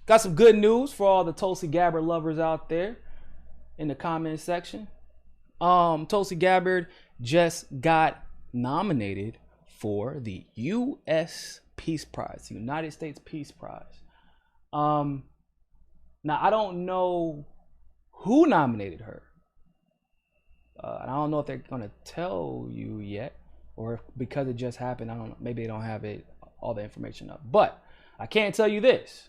got some good news for all the Tulsi Gabbard lovers out there in the comment section. Tulsi Gabbard just got nominated for the U.S. Peace Prize, the United States Peace Prize. Now, I don't know who nominated her. I don't know if they're going to tell you yet, or because it just happened, I don't know, maybe they don't have all the information up. But I can tell you this.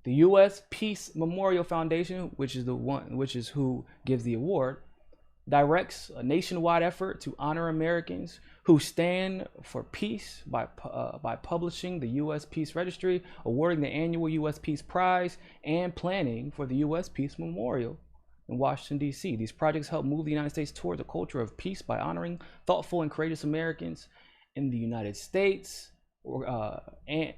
The U.S. Peace Memorial Foundation, which is who gives the award, directs a nationwide effort to honor Americans who stand for peace by publishing the U.S. Peace Registry, awarding the annual U.S. Peace Prize, and planning for the U.S. Peace Memorial in Washington, D.C. These projects help move the United States towards a culture of peace by honoring thoughtful and courageous Americans in the United States, in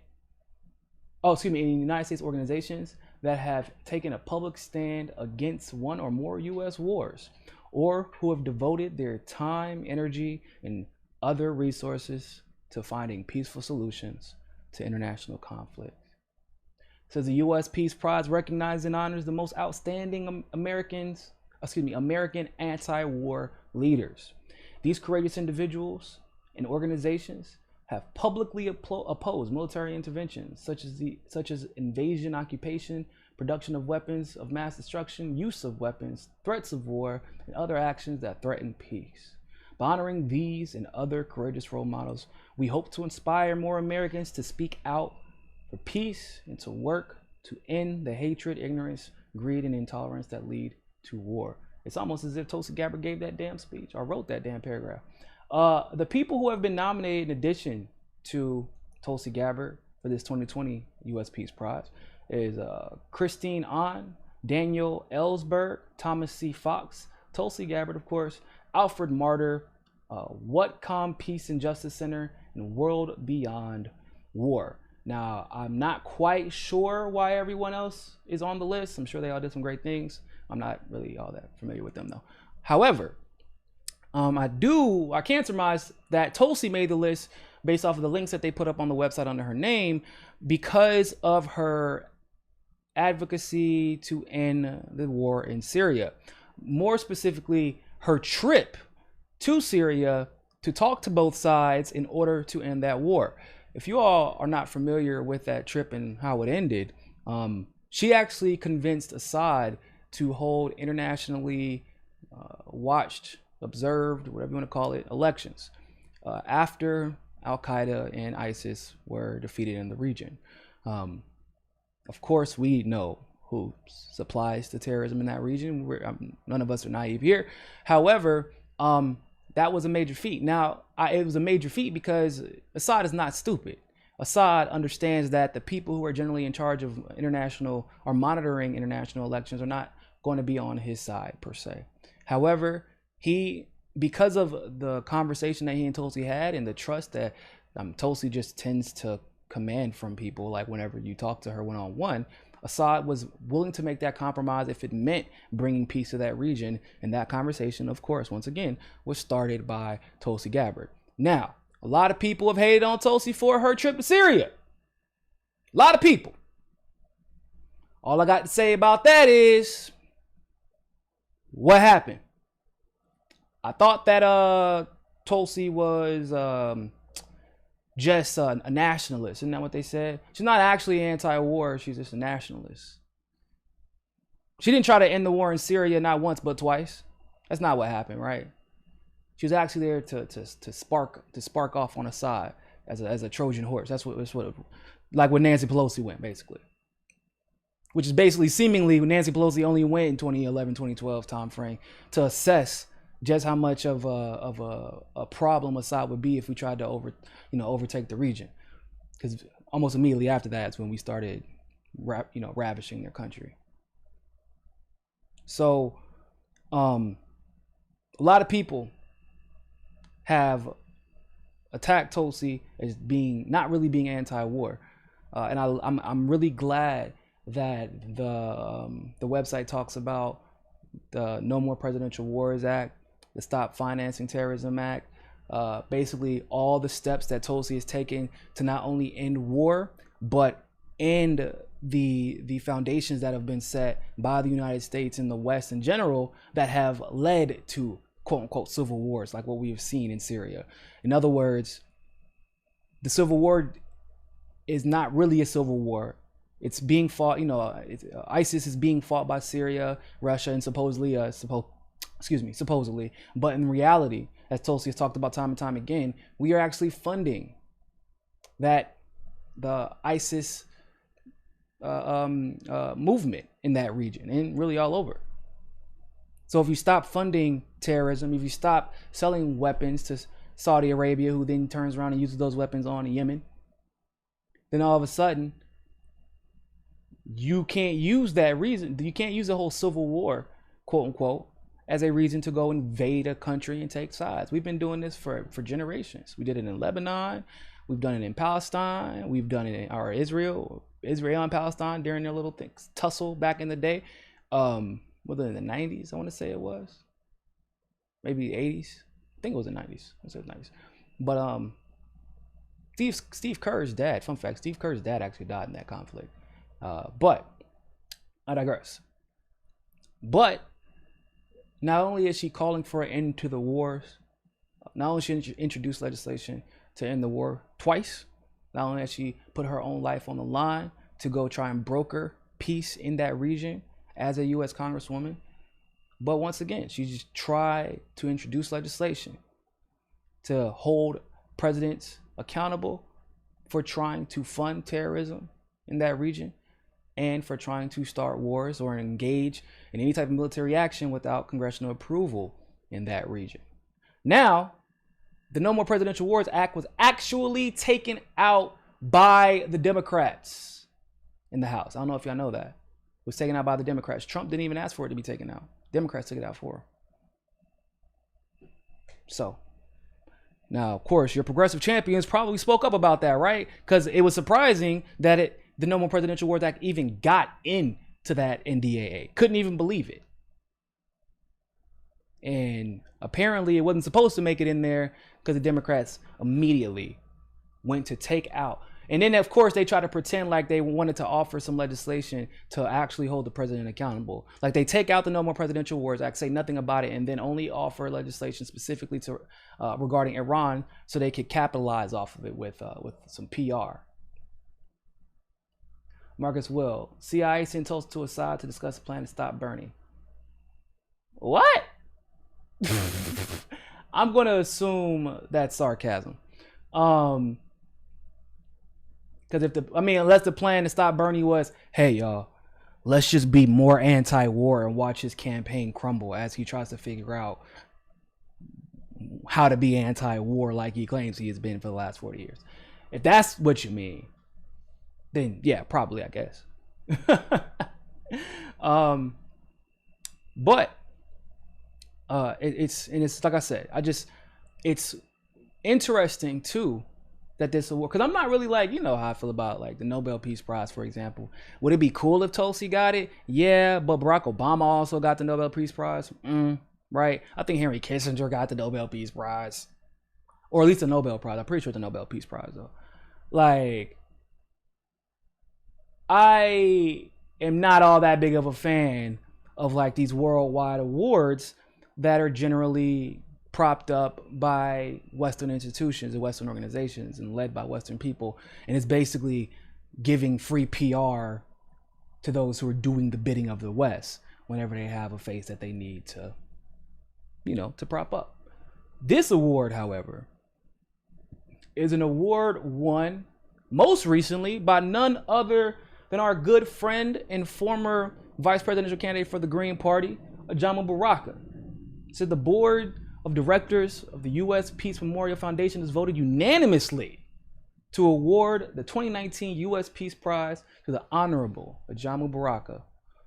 United States organizations that have taken a public stand against one or more U.S. wars, or who have devoted their time, energy, and other resources to finding peaceful solutions to international conflict. It says the U.S. Peace Prize recognizes and honors the most outstanding American anti-war leaders. These courageous individuals and organizations have publicly opposed military interventions such as invasion, occupation, production of weapons of mass destruction, use of weapons, threats of war, and other actions that threaten peace. By honoring these and other courageous role models, we hope to inspire more Americans to speak out for peace and to work to end the hatred, ignorance, greed, and intolerance that lead to war. It's almost as if Tulsi Gabbard gave that damn speech or wrote that damn paragraph. The people who have been nominated in addition to Tulsi Gabbard for this 2020 U.S. Peace Prize is Christine Ahn, Daniel Ellsberg, Thomas C. Fox, Tulsi Gabbard, of course, Alfred Martyr, Whatcom Peace and Justice Center, and World Beyond War. Now, I'm not quite sure why everyone else is on the list. I'm sure they all did some great things. I'm not really all that familiar with them, though. However, I can surmise that Tulsi made the list based off of the links that they put up on the website under her name because of her advocacy to end the war in Syria. More specifically, her trip to Syria to talk to both sides in order to end that war. If you all are not familiar with that trip and how it ended, she actually convinced Assad to hold internationally watched, observed, whatever you want to call it, elections after Al-Qaeda and ISIS were defeated in the region. Of course, we know who supplies the terrorism in that region. None of us are naive here. However, that was a major feat. Now, it was a major feat because Assad is not stupid. Assad understands that the people who are generally in charge of international or monitoring international elections are not going to be on his side per se. However, because of the conversation that he and Tulsi had and the trust that Tulsi just tends to command from people, like whenever you talk to her one-on-one, Assad was willing to make that compromise if it meant bringing peace to that region. And that conversation, of course, once again, was started by Tulsi Gabbard. Now, a lot of people have hated on Tulsi for her trip to Syria. A lot of people. All I got to say about that is, what happened? I thought that Tulsi was just a nationalist. Isn't that what they said? She's not actually anti-war. She's just a nationalist. She didn't try to end the war in Syria not once but twice. That's not what happened, right? She was actually there to spark off on Assad as a Trojan horse. That's what like when Nancy Pelosi went, basically. Which is basically seemingly when Nancy Pelosi only went in 2011, 2012 time frame to assess just how much of a problem Assad would be if we tried to overtake the region. Because almost immediately after that's when we started ravishing their country. So a lot of people have attacked Tulsi as not really being anti-war, and I'm really glad that the website talks about the No More Presidential Wars Act, the Stop Financing Terrorism Act, basically all the steps that Tulsi is taking to not only end war but end the foundations that have been set by the United States and the West in general that have led to quote unquote civil wars like what we have seen in Syria. In other words, the civil war is not really a civil war. It's being fought, ISIS is being fought by Syria, Russia, and supposedly, but in reality, as Tulsi has talked about time and time again, we are actually funding the ISIS movement in that region and really all over. So if you stop funding terrorism, if you stop selling weapons to Saudi Arabia, who then turns around and uses those weapons on Yemen, then all of a sudden you can't use that reason. You can't use the whole civil war, quote unquote, as a reason to go invade a country and take sides. We've been doing this for generations. We did it in Lebanon. We've done it in Palestine. We've done it in Israel and Palestine during their little tussle back in the day. Whether in the 90s, I want to say it was. Maybe the 80s. I think it was the 90s. I said 90s. But Steve Kerr's dad, fun fact, Steve Kerr's dad actually died in that conflict. But I digress. But not only is she calling for an end to the wars, not only she introduced legislation to end the war twice, not only has she put her own life on the line to go try and broker peace in that region as a U.S. Congresswoman, but once again, she just tried to introduce legislation to hold presidents accountable for trying to fund terrorism in that region and for trying to start wars or engage in any type of military action without congressional approval in that region. Now, the No More Presidential Wars Act was actually taken out by the Democrats in the House. I don't know if y'all know that. It was taken out by the Democrats. Trump didn't even ask for it to be taken out. Democrats took it out for him. So, now, of course, your progressive champions probably spoke up about that, right? Because it was surprising that the No More Presidential Wars Act even got into that NDAA. Couldn't even believe it. And apparently it wasn't supposed to make it in there because the Democrats immediately went to take out. And then, of course, they try to pretend like they wanted to offer some legislation to actually hold the president accountable. Like they take out the No More Presidential Wars Act, say nothing about it, and then only offer legislation specifically to regarding Iran so they could capitalize off of it with some PR. Marcus Will, CIA sent Tulsi to a side to discuss a plan to stop Bernie. What? I'm going to assume that's sarcasm. Because unless the plan to stop Bernie was, hey y'all, let's just be more anti-war and watch his campaign crumble as he tries to figure out how to be anti-war like he claims he has been for the last 40 years. If that's what you mean, then yeah, probably, I guess. But it's like I said, it's interesting too that this award, because I'm not really like, you know how I feel about like the Nobel Peace Prize, for example. Would it be cool if Tulsi got it? Yeah, but Barack Obama also got the Nobel Peace Prize, right? I think Henry Kissinger got the Nobel Peace Prize, or at least the Nobel Prize. I'm pretty sure the Nobel Peace Prize though. Like, I am not all that big of a fan of like these worldwide awards that are generally propped up by Western institutions and Western organizations and led by Western people. And it's basically giving free PR to those who are doing the bidding of the West whenever they have a face that they need to, to prop up. This award, however, is an award won most recently by none other than our good friend and former vice presidential candidate for the Green Party, Ajamu Baraka. Said the board of directors of the U.S. Peace Memorial Foundation has voted unanimously to award the 2019 U.S. Peace Prize to the Honorable Ajamu Baraka,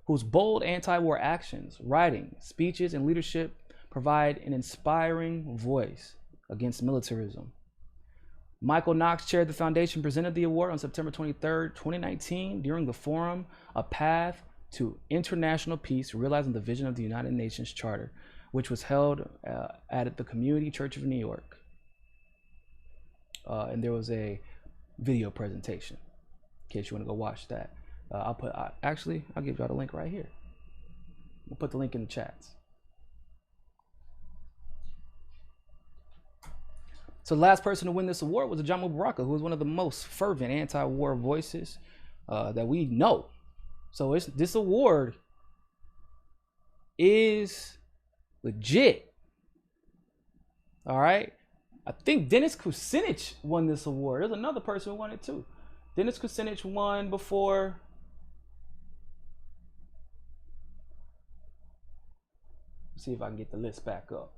whose bold anti-war actions, writings, speeches, and leadership provide an inspiring voice against militarism. Michael Knox chaired the foundation, presented the award on September 23rd, 2019, during the forum, A Path to International Peace, Realizing the Vision of the United Nations Charter, which was held at the Community Church of New York. And there was a video presentation, in case you want to go watch that. Actually, I'll give y'all the link right here. We'll put the link in the chats. So the last person to win this award was Ajamu Baraka, who is one of the most fervent anti-war voices that we know. So this award is legit. All right. I think Dennis Kucinich won this award. There's another person who won it too. Dennis Kucinich won before. Let's see if I can get the list back up.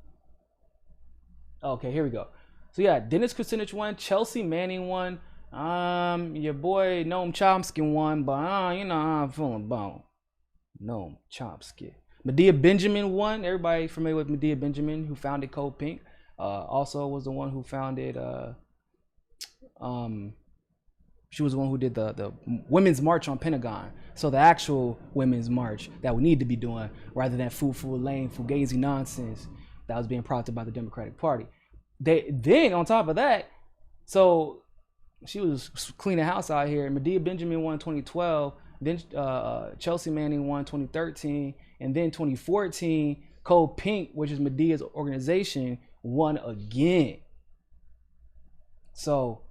Okay, here we go. So yeah, Dennis Kucinich won. Chelsea Manning won. Your boy Noam Chomsky won, but you know how I'm feeling about Noam Chomsky. Medea Benjamin won. Everybody familiar with Medea Benjamin, who founded Code Pink. Also was the one who founded. She was the one who did the Women's March on Pentagon. So the actual Women's March that we need to be doing, rather than lame, fugazi nonsense that was being prompted by the Democratic Party. Then on top of that, so she was cleaning house out here. Medea Benjamin won 2012. Then Chelsea Manning won 2013, and then 2014, Code Pink, which is Medea's organization, won again. So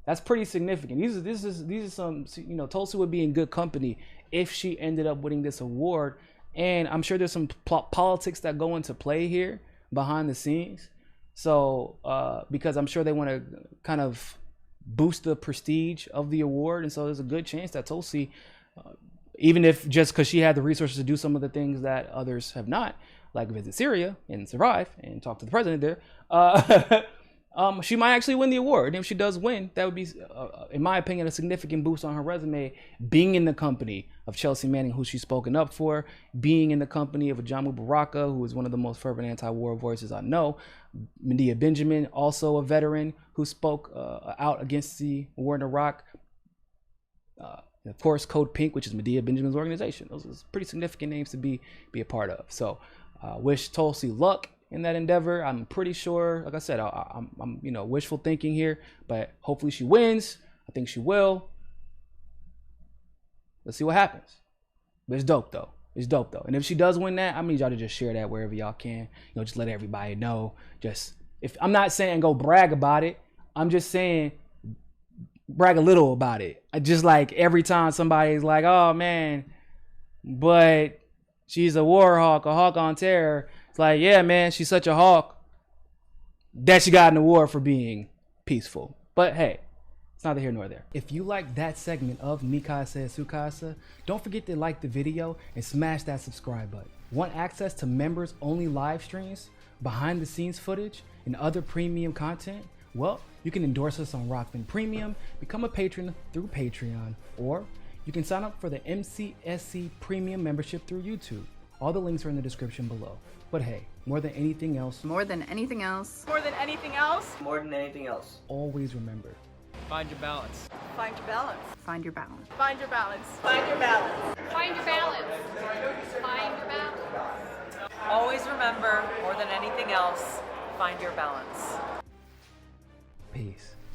that's pretty significant. These are some, you know, Tulsi would be in good company if she ended up winning this award. And I'm sure there's some politics that go into play here behind the scenes. So because I'm sure they want to kind of boost the prestige of the award, and so there's a good chance that Tulsi, even if just because she had the resources to do some of the things that others have not, like visit Syria and survive and talk to the president there, she might actually win the award. And if she does win, that would be, in my opinion, a significant boost on her resume, being in the company of Chelsea Manning, who she's spoken up for, being in the company of Ajamu Baraka, who is one of the most fervent anti-war voices I know, Medea Benjamin, also a veteran who spoke out against the war in Iraq. Of course, Code Pink, which is Medea Benjamin's organization. Those are pretty significant names to be a part of. So wish Tulsi luck in that endeavor. I'm pretty sure, like I said, I'm you know, wishful thinking here, but hopefully she wins. I think she will. Let's see what happens. But it's dope though. It's dope though. And if she does win that, I need y'all to just share that wherever y'all can. You know, just let everybody know. Just, if I'm not saying go brag about it, I'm just saying brag a little about it. I just, like, every time somebody's like, oh man, but she's a war hawk, a hawk on terror. It's like, yeah, man, she's such a hawk that she got an award for being peaceful. But hey, it's neither here nor there. If you like that segment of Mikasa Sukasa, don't forget to like the video and smash that subscribe button. Want access to members only live streams, behind the scenes footage, and other premium content? Well, you can endorse us on Rockfin Premium, become a patron through Patreon, or you can sign up for the MCSC Premium membership through YouTube. All the links are in the description below. But hey, more than anything else, always remember, find your balance. Find your balance. Find your balance. Find your balance. Find your balance. Find your balance. Find your balance. Always remember, more than anything else, find your balance.